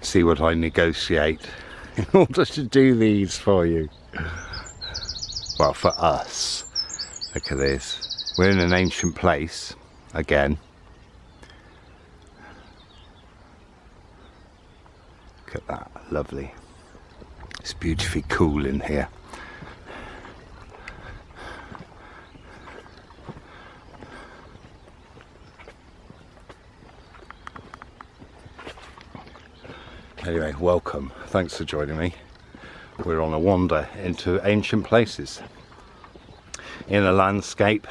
See what I negotiate in order to do these for you. Well, for us. Look at this. We're in an ancient place again. Look at that, lovely. It's beautifully cool in here. Anyway, welcome. Thanks for joining me. We're on a wander into ancient places in a landscape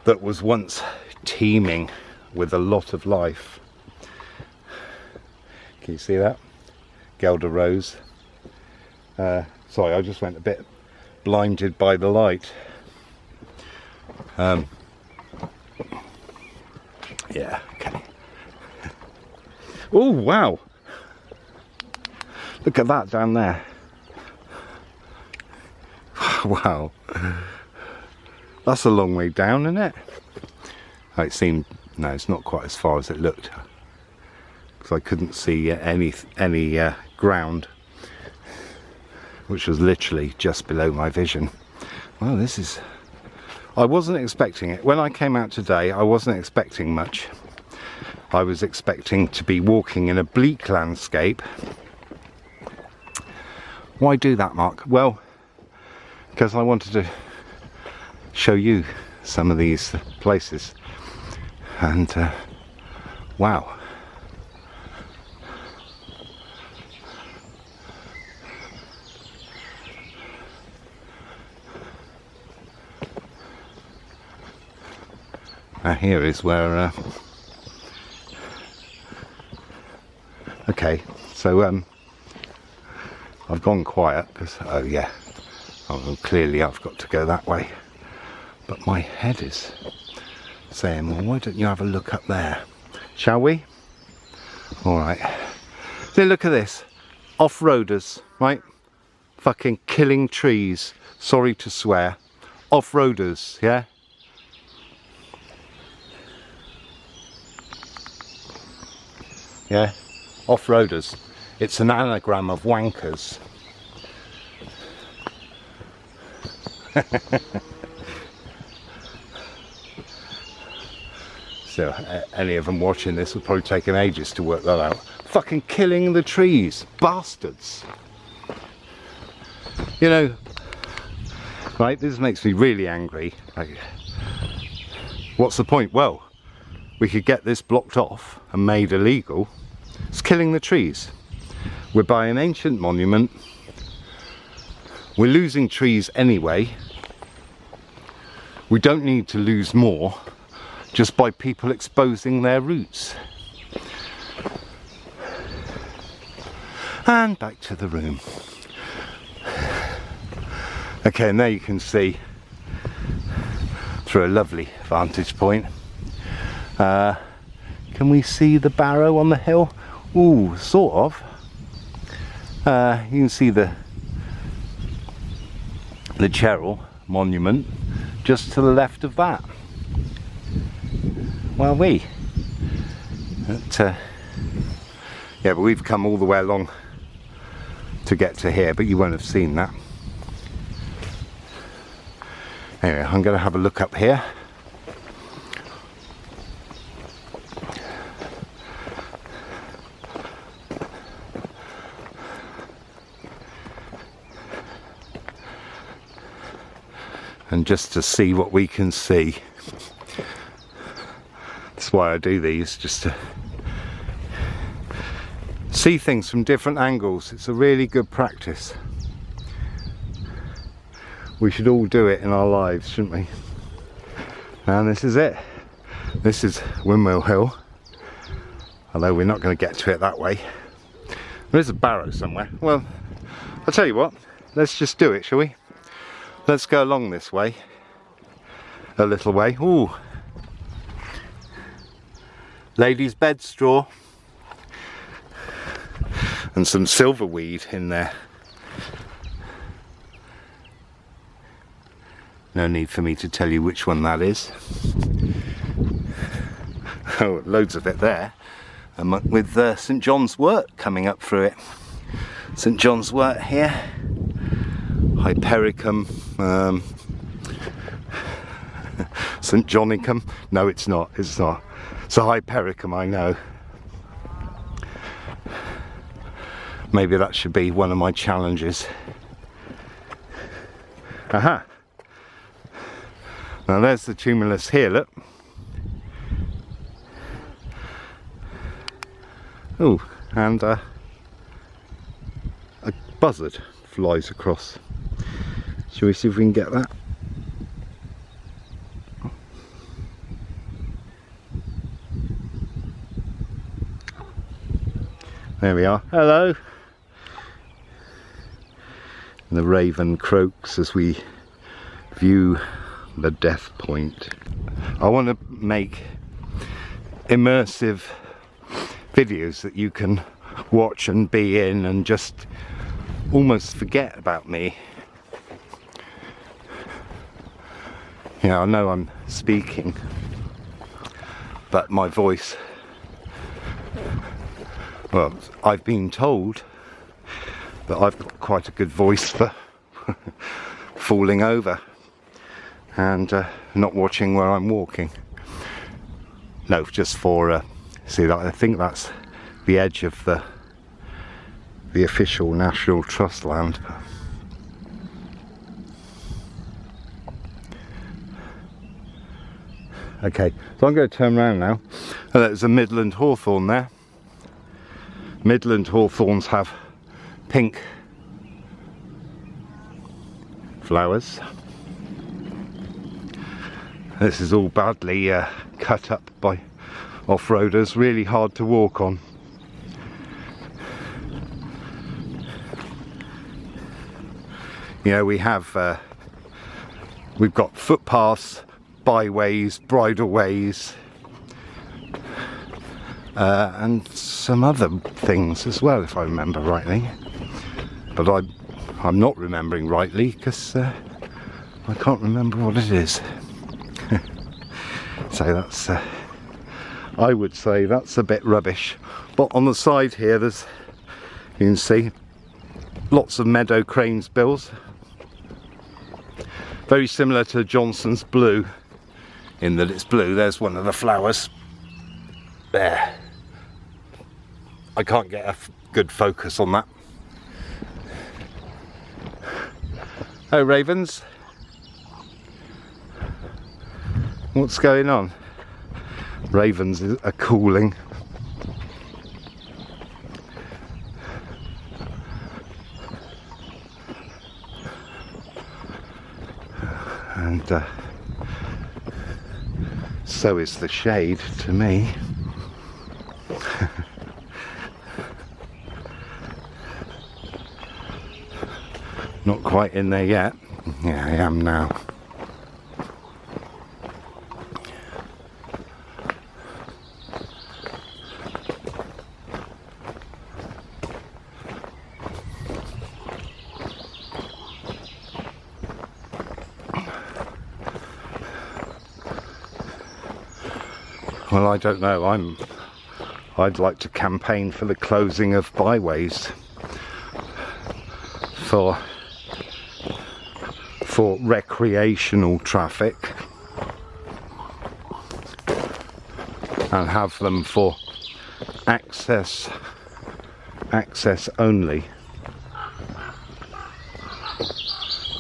that was once teeming with a lot of life. Can you see that? Gelder Rose. Sorry, I just went a bit blinded by the light. Yeah, okay. Oh wow, look at that down there. Wow, that's a long way down, isn't it? Oh, it seemed, no, it's not quite as far as it looked, because I couldn't see any ground, which was literally just below my vision. Well, this is, I wasn't expecting it. When I came out today, I wasn't expecting much. I was expecting to be walking in a bleak landscape. Why do that, Mark? Well, because I wanted to show you some of these places. And wow. Now here is where okay, so I've gone quiet because, oh yeah, oh, clearly I've got to go that way, but my head is saying, well, why don't you have a look up there, shall we? Alright, so look at this, off-roaders, right, fucking killing trees, sorry to swear, off-roaders, yeah? Yeah? Off-roaders. It's an anagram of wankers. So any of them watching this will probably take them ages to work that out. Fucking killing the trees, bastards. You know, right, this makes me really angry. Like, what's the point? Well, we could get this blocked off and made illegal. It's killing the trees. We're by an ancient monument. We're losing trees anyway. We don't need to lose more just by people exposing their roots. And back to the room. Okay, and there you can see through a lovely vantage point. Can we see the barrow on the hill? Ooh, sort of. You can see the Cheryl monument just to the left of that. Well, yeah, but we've come all the way along to get to here, but you won't have seen that. Anyway, I'm going to have a look up here. And just to see what we can see. That's why I do these, just to see things from different angles. It's a really good practice. We should all do it in our lives, shouldn't we? And this is it. This is Windmill Hill. Although we're not going to get to it that way. There is a barrow somewhere. Well, I'll tell you what, let's just do it, shall we? Let's go along this way, a little way. Ooh, ladies' bed straw and some silverweed in there. No need for me to tell you which one that is. Oh, loads of it there. and with St John's Wort coming up through it. St John's Wort here, Hypericum, St Johnicum. No, it's not. It's not. It's a Hypericum, I know. Maybe that should be one of my challenges. Aha! Now there's the tumulus here, look. Oh, and a buzzard flies across. Shall we see if we can get that? There we are. Hello! And the raven croaks as we view the death point. I want to make immersive videos that you can watch and be in and just almost forget about me. Yeah, I know I'm speaking, but my voice, well, I've been told that I've got quite a good voice for falling over and not watching where I'm walking. No, just for see that, I think that's the edge of the official National Trust land. Okay, so I'm going to turn around now. Oh, there's a Midland hawthorn there. Midland hawthorns have pink flowers. This is all badly cut up by off-roaders, really hard to walk on. You know, we've got footpaths, byways, bridleways, and some other things as well, if I remember rightly. But I'm not remembering rightly because I can't remember what it is. So that's, I would say that's a bit rubbish. But on the side here, there's, you can see, lots of meadow cranes bills. Very similar to Johnson's blue, in that it's blue. There's one of the flowers there. I can't get a good focus on that. Oh, ravens, what's going on? Ravens are calling. And so is the shade to me. Not quite in there yet. Yeah, I am now. Well, I don't know. I'd like to campaign for the closing of byways for recreational traffic and have them for access only.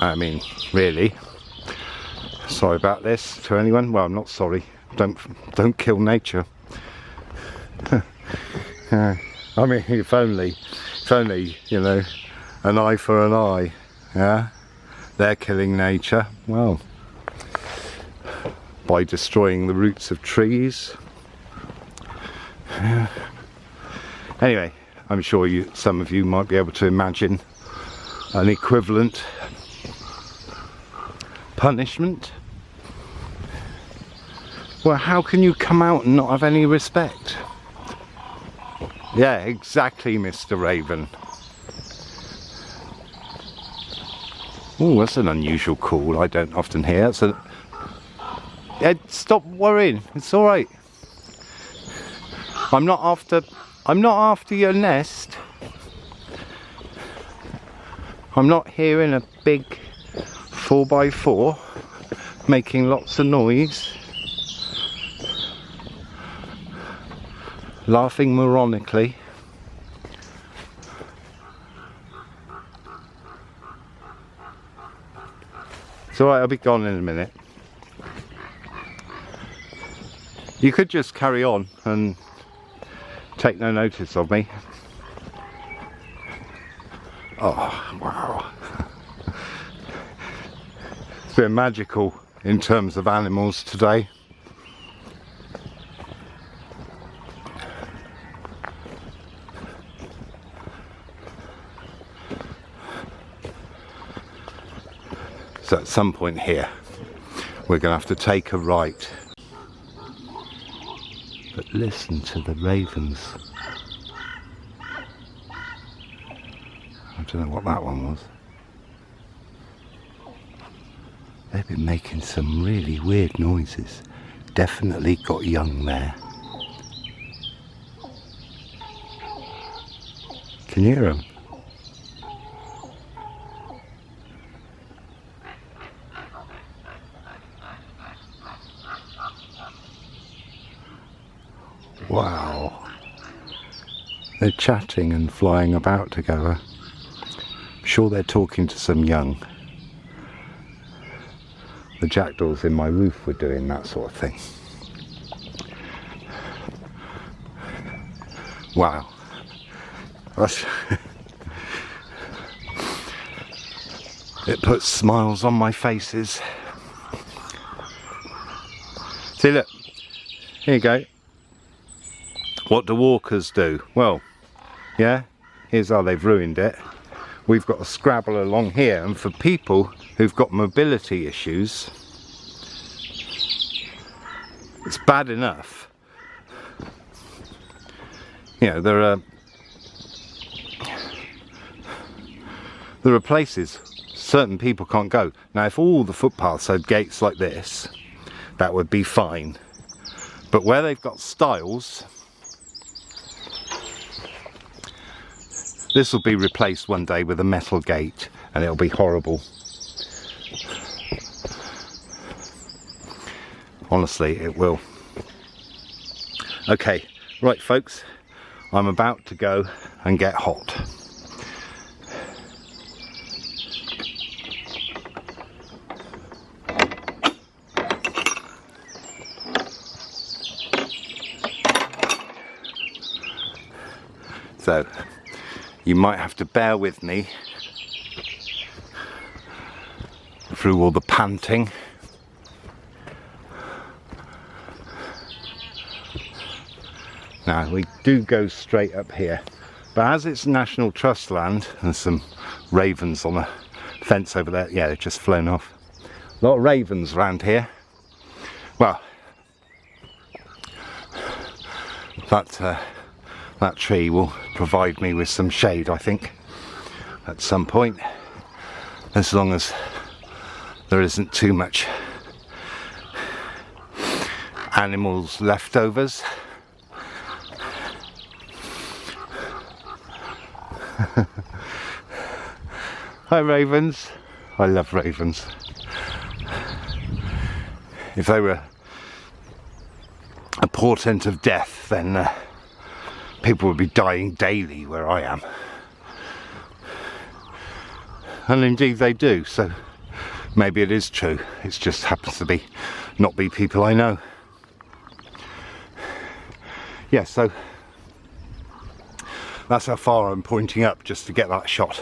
I mean, really, sorry about this to anyone. Well, I'm not sorry. Don't kill nature. I mean, if only, you know, an eye for an eye. Yeah, they're killing nature. Well, by destroying the roots of trees. Anyway, I'm sure some of you might be able to imagine an equivalent punishment. Well, how can you come out and not have any respect? Yeah, exactly, Mr. Raven. Oh, that's an unusual call I don't often hear. Yeah, stop worrying, it's alright. I'm not after your nest. I'm not hearing a big 4x4 making lots of noise, laughing moronically. It's alright, I'll be gone in a minute. You could just carry on and take no notice of me. Oh, wow. It's been magical in terms of animals today. So at some point here, we're going to have to take a right. But listen to the ravens. I don't know what that one was. They've been making some really weird noises. Definitely got young there. Can you hear them? Wow. They're chatting and flying about together. I'm sure they're talking to some young. The jackdaws in my roof were doing that sort of thing. Wow. That's it puts smiles on my faces. See, look. Here you go. What do walkers do? Well, yeah, here's how they've ruined it. We've got a scrabble along here, and for people who've got mobility issues, it's bad enough. You know, there are places certain people can't go. Now, if all the footpaths had gates like this, that would be fine. But where they've got stiles, this will be replaced one day with a metal gate, and it'll be horrible. Honestly, it will. Okay, right folks, I'm about to go and get hot. So, you might have to bear with me through all the panting. Now, we do go straight up here, but as it's National Trust land and some ravens on the fence over there, yeah, they've just flown off. A lot of ravens around here. Well, that tree will provide me with some shade, I think, at some point, as long as there isn't too much animals leftovers. Hi ravens. I love ravens. If they were a portent of death, then people would be dying daily where I am. And indeed they do, so maybe it is true. It just happens to not be people I know. Yeah, so that's how far I'm pointing up, just to get that shot.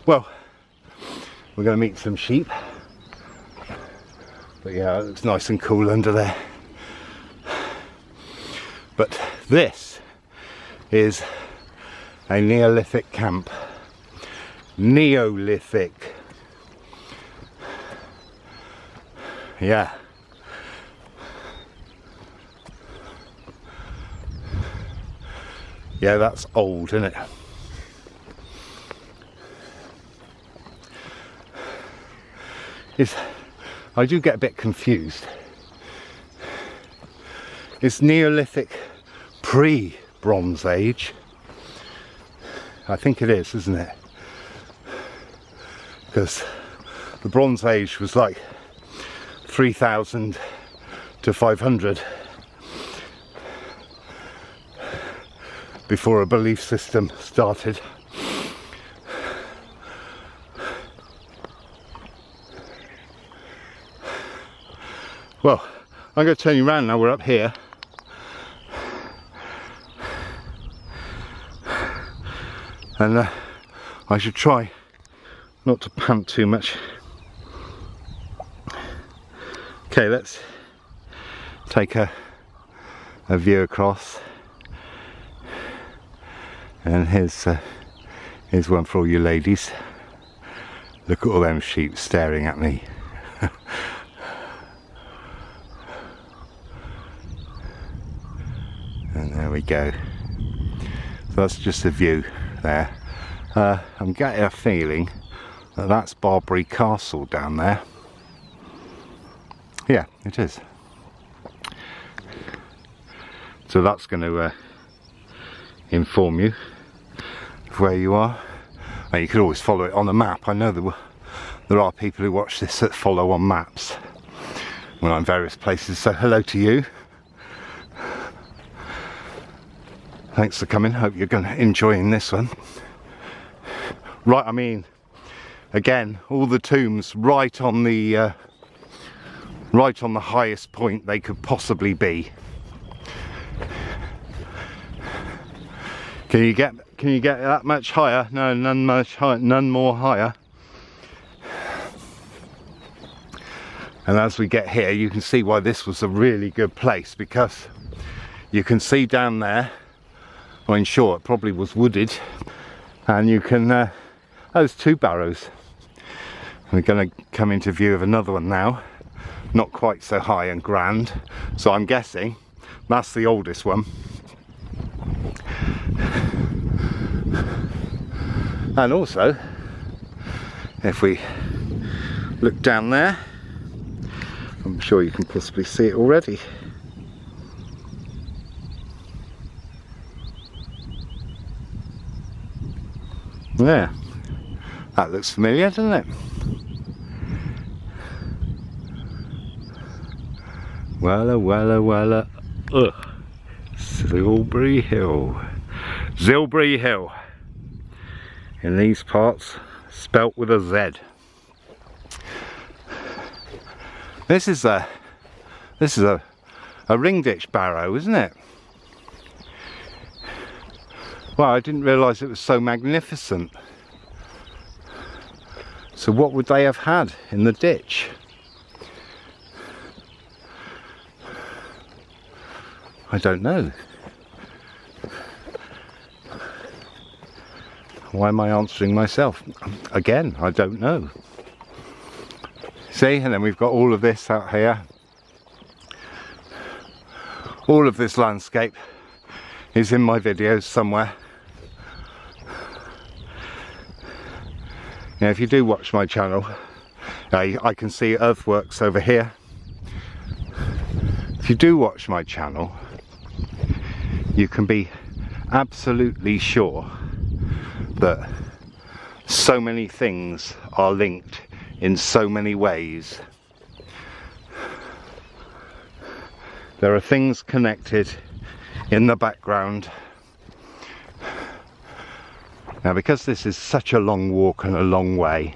Well, we're going to meet some sheep. But yeah, it looks nice and cool under there. But this is a Neolithic camp. Neolithic. Yeah. Yeah, that's old, isn't it? I do get a bit confused It's Neolithic pre-Bronze Age. I think it is, isn't it? Because the Bronze Age was like 3000 to 500 before a belief system started. Well, I'm going to turn you around now. We're up here. And I should try not to pant too much. Okay, let's take a view across. And here's one for all you ladies. Look at all them sheep staring at me. And there we go. So that's just a view there. I'm getting a feeling that that's Barbary Castle down there. Yeah, it is. So that's going to inform you of where you are. And you could always follow it on a map. I know there are people who watch this that follow on maps when I'm in various places, so hello to you. Thanks for coming. Hope you're enjoying this one. Right, I mean, again, all the tombs right on the highest point they could possibly be. Can you get that much higher? No, none much higher, none more higher. And as we get here, you can see why this was a really good place, because you can see down there. I mean, sure, it probably was wooded, and you can, there's two barrows. We're going to come into view of another one now, not quite so high and grand, so I'm guessing that's the oldest one. And also, if we look down there, I'm sure you can possibly see it already. Yeah, that looks familiar, doesn't it? Wella, wella, wella. Ugh. Zilbury Hill. Zilbury Hill. In these parts, spelt with a Z. This is a ring ditch barrow, isn't it? Well, I didn't realise it was so magnificent. So what would they have had in the ditch? I don't know. Why am I answering myself? Again, I don't know. See, and then we've got all of this out here. All of this landscape is in my videos somewhere. Now, if you do watch my channel, I can see earthworks over here. If you do watch my channel, you can be absolutely sure that so many things are linked in so many ways. There are things connected in the background. Now, because this is such a long walk and a long way,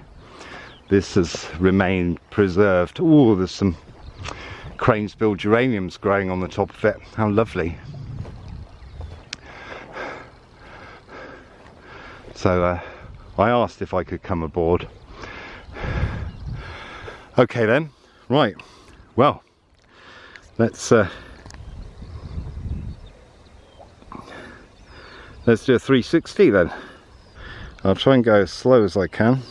this has remained preserved. Oh, there's some cranesbill geraniums growing on the top of it. How lovely. So I asked if I could come aboard. Okay then, right, well, let's do a 360 then. I'll try and go as slow as I can.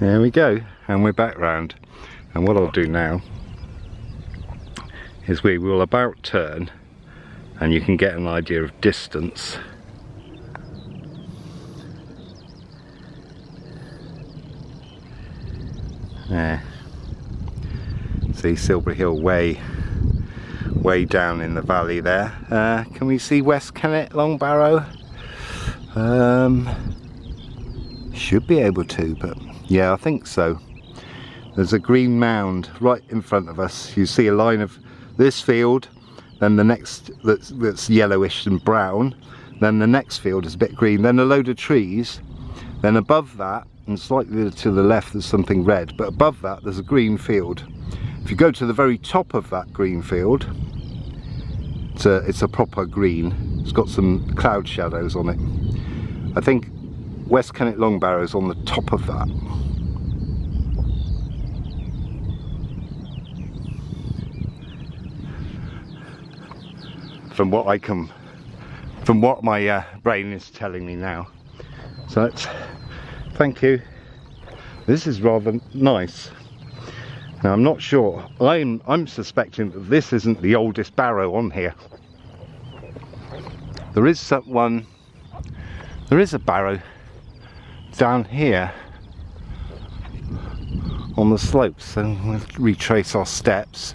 There we go, and we're back round. And what I'll do now is we will about turn, and you can get an idea of distance. There. See Silbury Hill way down in the valley there. Can we see West Kennet, Long Barrow? Should be able to, but yeah, I think so. There's a green mound right in front of us. You see a line of this field, then the next that's yellowish and brown, then the next field is a bit green, then a load of trees, then above that and slightly to the left there's something red, but above that there's a green field. If you go to the very top of that green field, it's a proper green. It's got some cloud shadows on it. I think West Kennet Long Barrow is on the top of that. From what my brain is telling me now. So thank you. This is rather nice. Now I'm not sure. I'm suspecting that this isn't the oldest barrow on here. There is a barrow down here on the slopes, so we'll retrace our steps.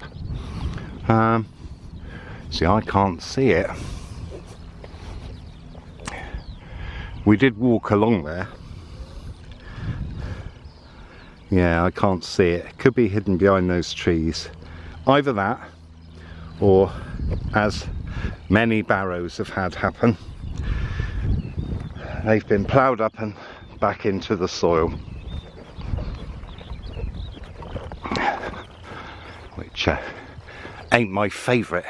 See, I can't see it. We did walk along there. Yeah, I can't see it. It could be hidden behind those trees. Either that, or as many barrows have had happen, they've been ploughed up and back into the soil. Which ain't my favourite.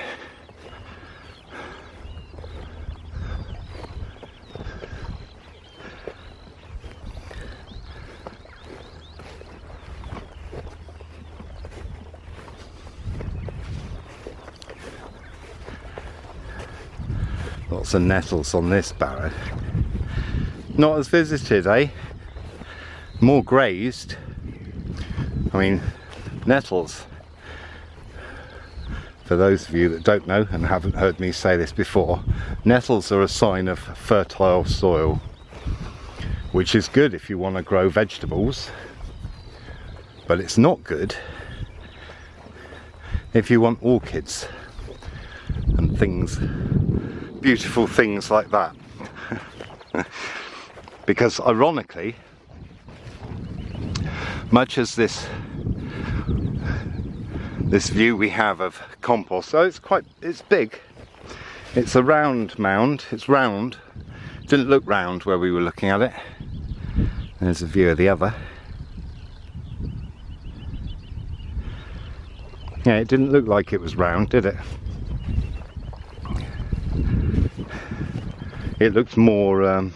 Lots of nettles on this barrow. Not as visited, eh? More grazed. I mean, nettles, for those of you that don't know and haven't heard me say this before, nettles are a sign of fertile soil, which is good if you want to grow vegetables, but it's not good if you want orchids and things, beautiful things like that. Because ironically, much as this view we have of compost, so it's big, it's a round mound, it's round, didn't look round where we were looking at it. There's a view of the other. Yeah, it didn't look like it was round, did it? It looked more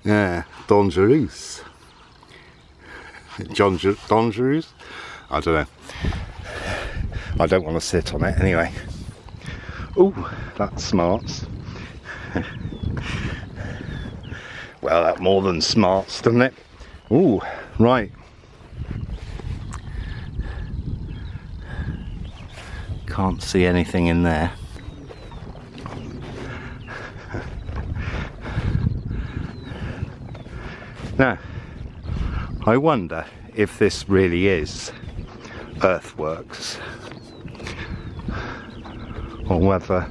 yeah, dangerous. Dangerous? I don't know. I don't want to sit on it anyway. Oh, that smarts. Well, that more than smarts, doesn't it? Oh, right. Can't see anything in there. Now, I wonder if this really is earthworks, or whether,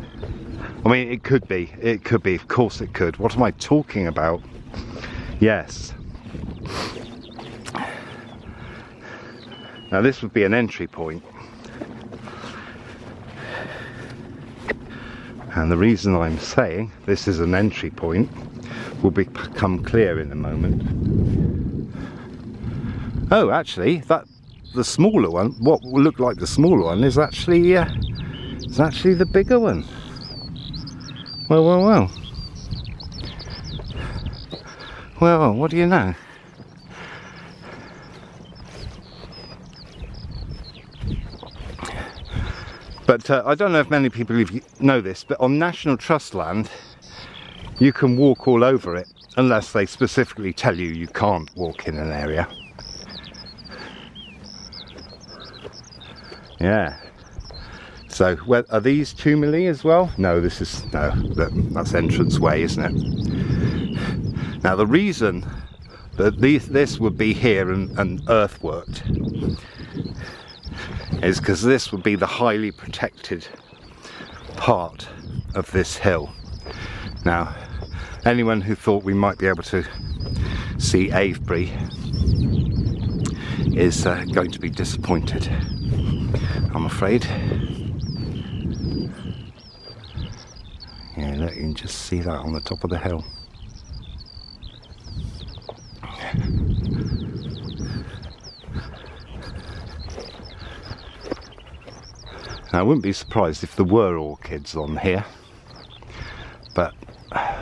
I mean, it could be, of course it could. What am I talking about? Yes. Now this would be an entry point. And the reason I'm saying this is an entry point will become clear in a moment. Oh, actually, the smaller one, what will look like the smaller one, is actually the bigger one. Well, well, well. Well, what do you know? But I don't know if many people know this, but on National Trust land, you can walk all over it unless they specifically tell you you can't walk in an area. Yeah. So, are these 2 milli as well? No, this is, no, that's entrance way, isn't it? Now, the reason that this would be here and earthworked is because this would be the highly protected part of this hill. Now, anyone who thought we might be able to see Avebury is going to be disappointed, I'm afraid. Yeah, look, you can just see that on the top of the hill. Now, I wouldn't be surprised if there were orchids on here, but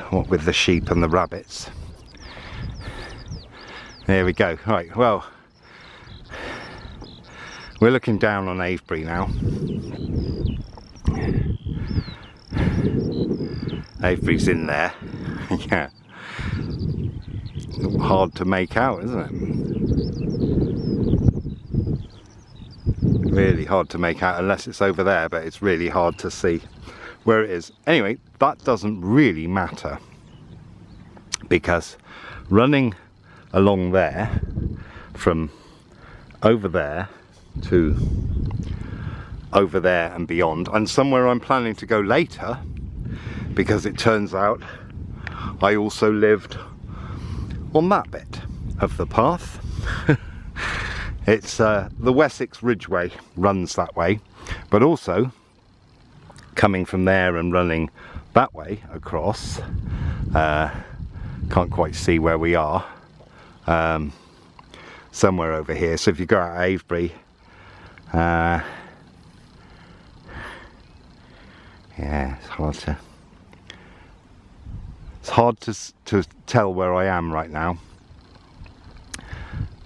what with the sheep and the rabbits. There we go. Right, well, we're looking down on Avebury now. Avebury's in there. Yeah. Hard to make out, isn't it? Really hard to make out unless it's over there, but it's really hard to see where it is. Anyway, that doesn't really matter, because running along there from over there to over there and beyond, and somewhere I'm planning to go later, because it turns out I also lived on that bit of the path. It's the Wessex Ridgeway runs that way, but also coming from there and running that way across, can't quite see where we are, somewhere over here. So if you go out Avebury, yeah, it's hard to tell where I am right now,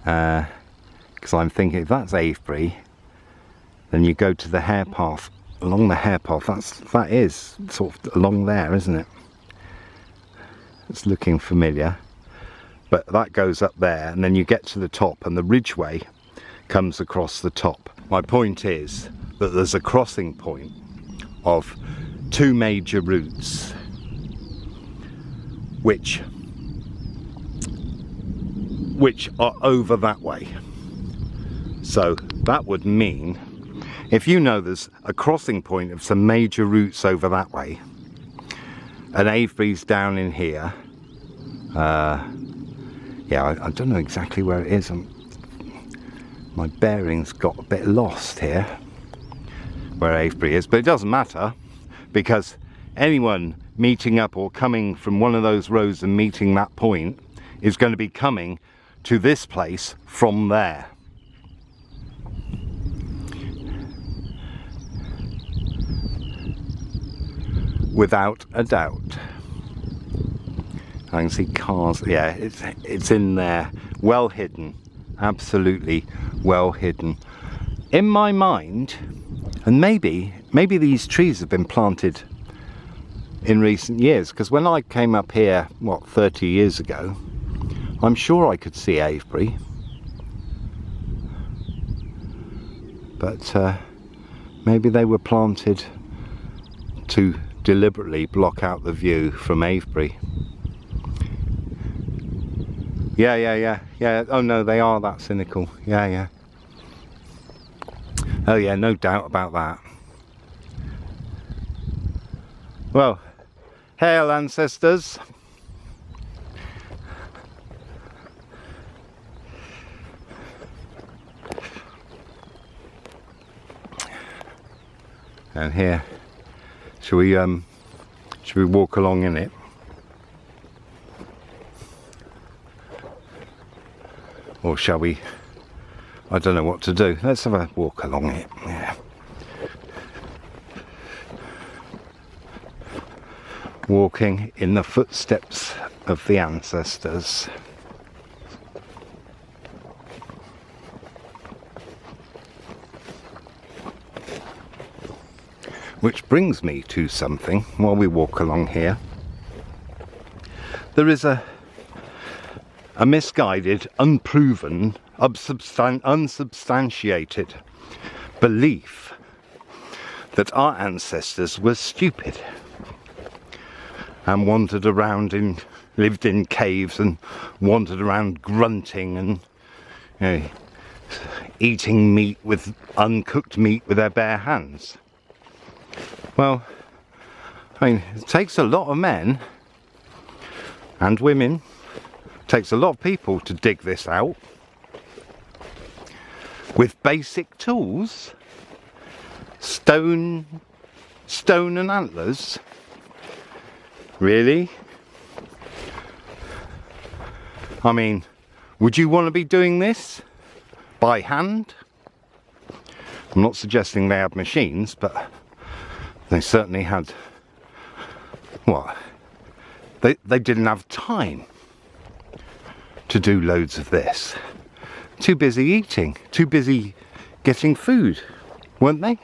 because I'm thinking if that's Avebury, then you go to the hare path. Along the hare path, that is sort of along there, isn't it? It's looking familiar, but that goes up there, and then you get to the top, and the Ridgeway comes across the top. My point is that there's a crossing point of two major routes, which are over that way. So that would mean, if you know there's a crossing point of some major routes over that way, and Avebury's down in here, yeah, I don't know exactly where it is. My bearings got a bit lost here, where Avebury is, but it doesn't matter, because anyone meeting up or coming from one of those roads and meeting that point is going to be coming to this place from there. Without a doubt. I can see cars. Yeah, it's in there, well hidden, absolutely well hidden. In my mind, and maybe these trees have been planted in recent years, because when I came up here, what, 30 years ago, I'm sure I could see Avebury, but maybe they were planted to deliberately block out the view from Avebury. Yeah. Oh no, they are that cynical. Yeah. Oh yeah, no doubt about that. Well, hail ancestors. And here, should we walk along in it? Or shall we? I don't know what to do. Let's have a walk along it. Yeah. Walking in the footsteps of the ancestors. Which brings me to something while we walk along here. there is a misguided, unproven, unsubstantiated belief that our ancestors were stupid and wandered around lived in caves and wandered around grunting and, you know, eating uncooked meat with their bare hands. Well, I mean, it takes a lot of men and women, it takes a lot of people to dig this out with basic tools, stone and antlers. Really? I mean, would you want to be doing this by hand? I'm not suggesting they had machines, but they certainly had, what? They didn't have time to do loads of this. Too busy eating, too busy getting food, weren't they?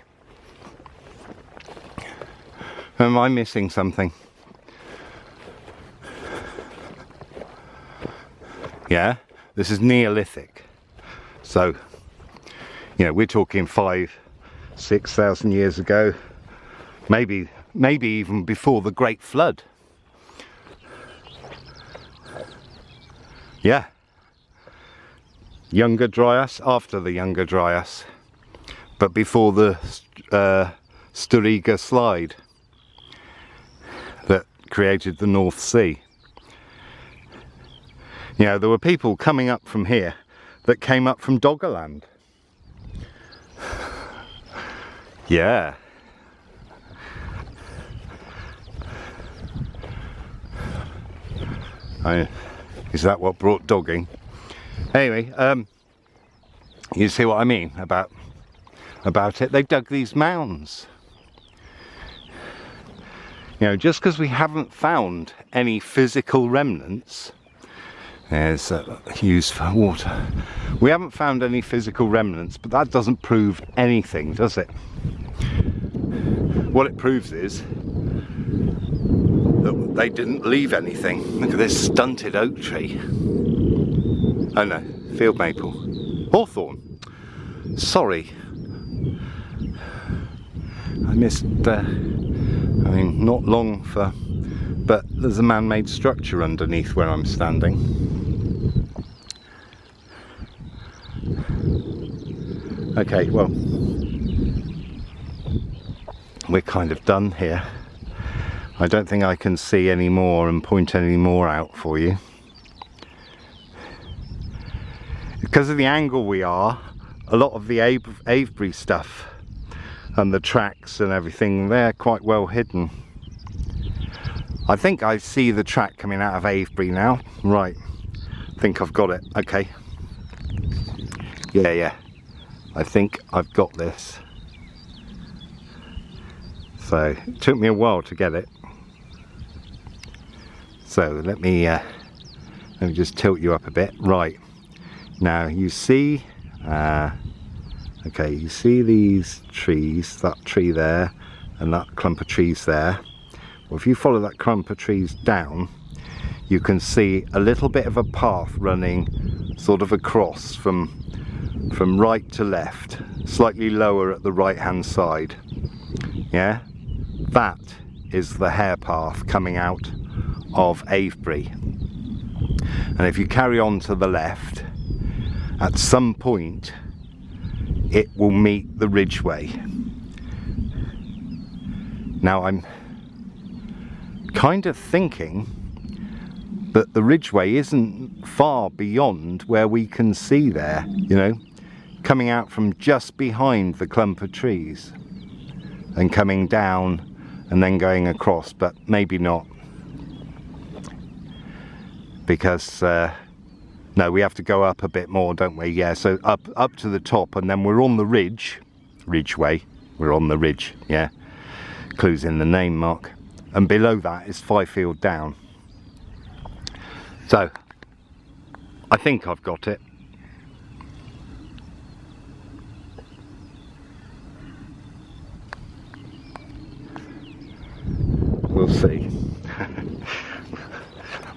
Am I missing something? Yeah, this is Neolithic. So, you know, we're talking 5,000-6,000 years ago, maybe even before the Great Flood. Yeah. Younger Dryas, after the Younger Dryas, but before the Sturriga slide that created the North Sea. You know, there were people coming up from here that came up from Doggerland. Yeah. Is that what brought dogging? Anyway, you see what I mean about it. They dug these mounds. You know, just because we haven't found any physical remnants, there's used for water. We haven't found any physical remnants, but that doesn't prove anything, does it? What it proves is that they didn't leave anything. Look at this stunted oak tree. Oh no, field maple. Hawthorn. Sorry. I missed, I mean, not long for, but there's a man-made structure underneath where I'm standing. Okay, well, we're kind of done here. I don't think I can see any more and point any more out for you. Because of the angle we are, a lot of the Avebury stuff and the tracks and everything, they're quite well hidden. I think I see the track coming out of Avebury now. Right, I think I've got it. Okay. Yeah. I think I've got this. So, it took me a while to get it. So, let me just tilt you up a bit. Right. Now, you see, okay, you see these trees, that tree there, and that clump of trees there. Well, if you follow that clump of trees down, you can see a little bit of a path running sort of across from right to left, slightly lower at the right hand side. Yeah, that is the hare path coming out of Avebury. And if you carry on to the left, at some point it will meet the Ridgeway. Now I'm kind of thinking that the Ridgeway isn't far beyond where we can see there, you know, coming out from just behind the clump of trees and coming down and then going across, but maybe not, because no, we have to go up a bit more, don't we? Yeah, so up to the top, and then we're on the Ridgeway. We're on the ridge, yeah. Clues in the name, Mark. And below that is Fifield Down. So, I think I've got it. We'll see.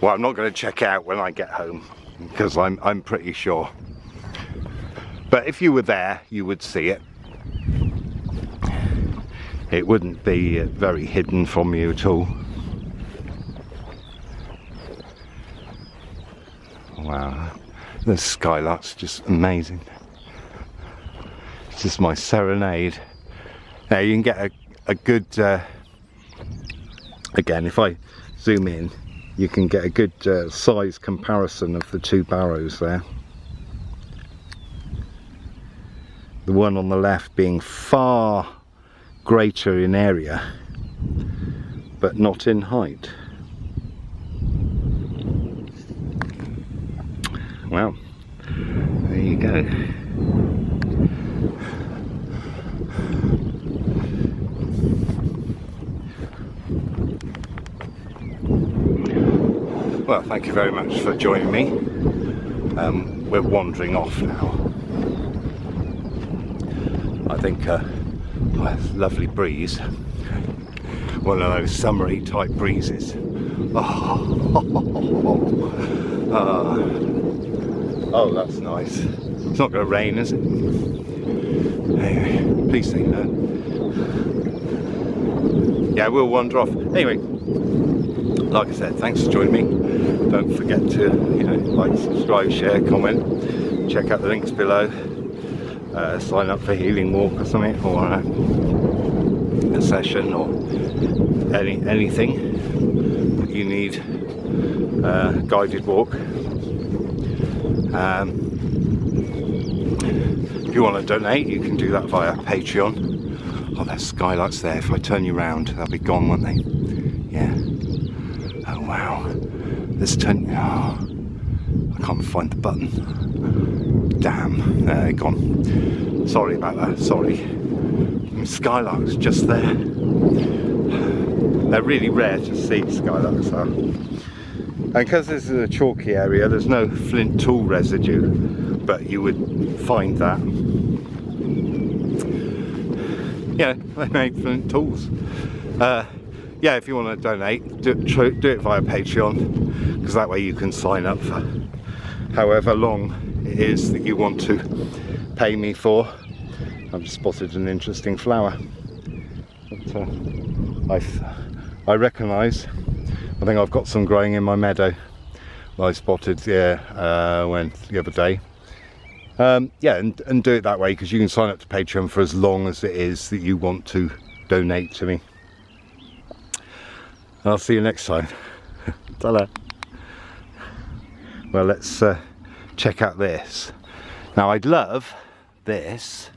Well, I'm not going to check it out when I get home, because I'm pretty sure. But if you were there, you would see it. It wouldn't be very hidden from you at all. Wow, the skylark's just amazing. It's just my serenade. Now you can get a good, again, if I zoom in, you can get a good size comparison of the two barrows there. The one on the left being far greater in area, but not in height. Well, there you go. Well, thank you very much for joining me. We're wandering off now. I think a lovely breeze, one of those summery type breezes. Oh, that's nice. It's not going to rain, is it? Anyway, please say no. Yeah, we'll wander off. Anyway, like I said, thanks for joining me. Don't forget to, you know, like, subscribe, share, comment. Check out the links below. Sign up for Healing Walk or something, or a session, or anything that you need. Guided walk. If you want to donate, you can do that via Patreon. Oh, there's skylights there. If I turn you round, they'll be gone, won't they? Yeah. Oh wow. Let's turn. Oh, I can't find the button. Damn. They're gone. Sorry about that. Sorry. Skylarks just there. They're really rare to see, skylarks are. And because this is a chalky area, there's no flint tool residue, but you would find that. Yeah, they make flint tools. Yeah, if you want to donate, do it via Patreon, because that way you can sign up for however long it is that you want to pay me for. I've just spotted an interesting flower that I recognise. I think I've got some growing in my meadow. I spotted, yeah, when the other day. Yeah, and do it that way, because you can sign up to Patreon for as long as it is that you want to donate to me. I'll see you next time. Ta-da. Well, let's check out this. Now, I'd love this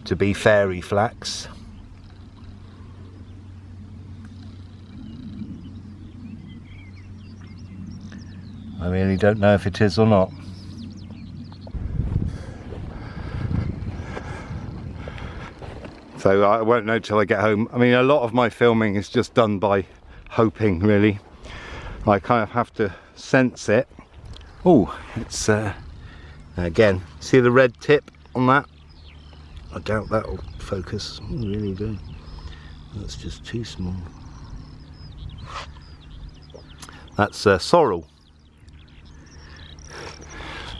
to be fairy flax. I really don't know if it is or not. So I won't know till I get home. I mean, a lot of my filming is just done by hoping, really. I kind of have to sense it. Oh, it's again, see the red tip on that? I doubt that'll focus. I really do. That's just too small. That's sorrel.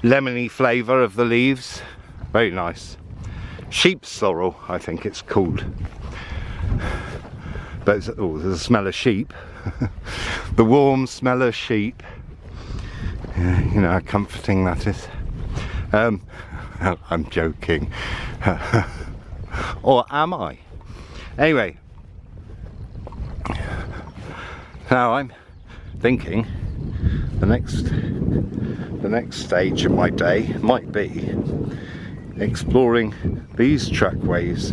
Lemony flavour of the leaves, very nice. Sheep's sorrel, I think it's called. But it's, oh, there's a smell of sheep. The warm smell of sheep. You know how comforting that is. I'm joking. Or am I? Anyway, now I'm thinking the next stage of my day might be exploring these trackways.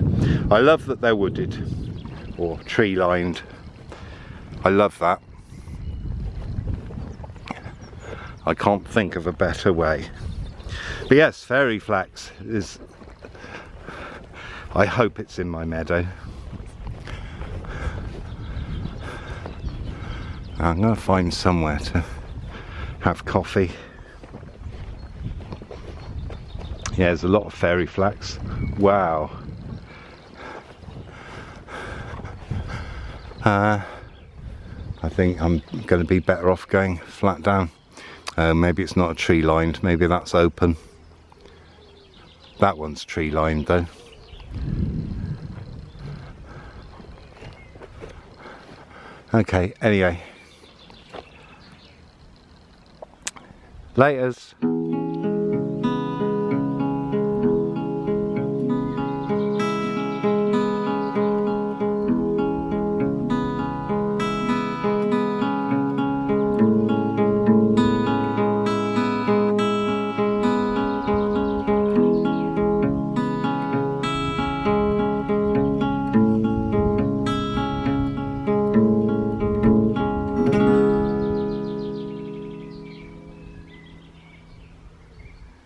I love that they're wooded or tree lined. I love that. I can't think of a better way. But yes, fairy flax is, I hope it's in my meadow. I'm going to find somewhere to have coffee. Yeah, there's a lot of fairy flax. Wow. I think I'm going to be better off going flat down. Maybe it's not a tree lined, maybe that's open. That one's tree lined though. Okay, anyway. Laters.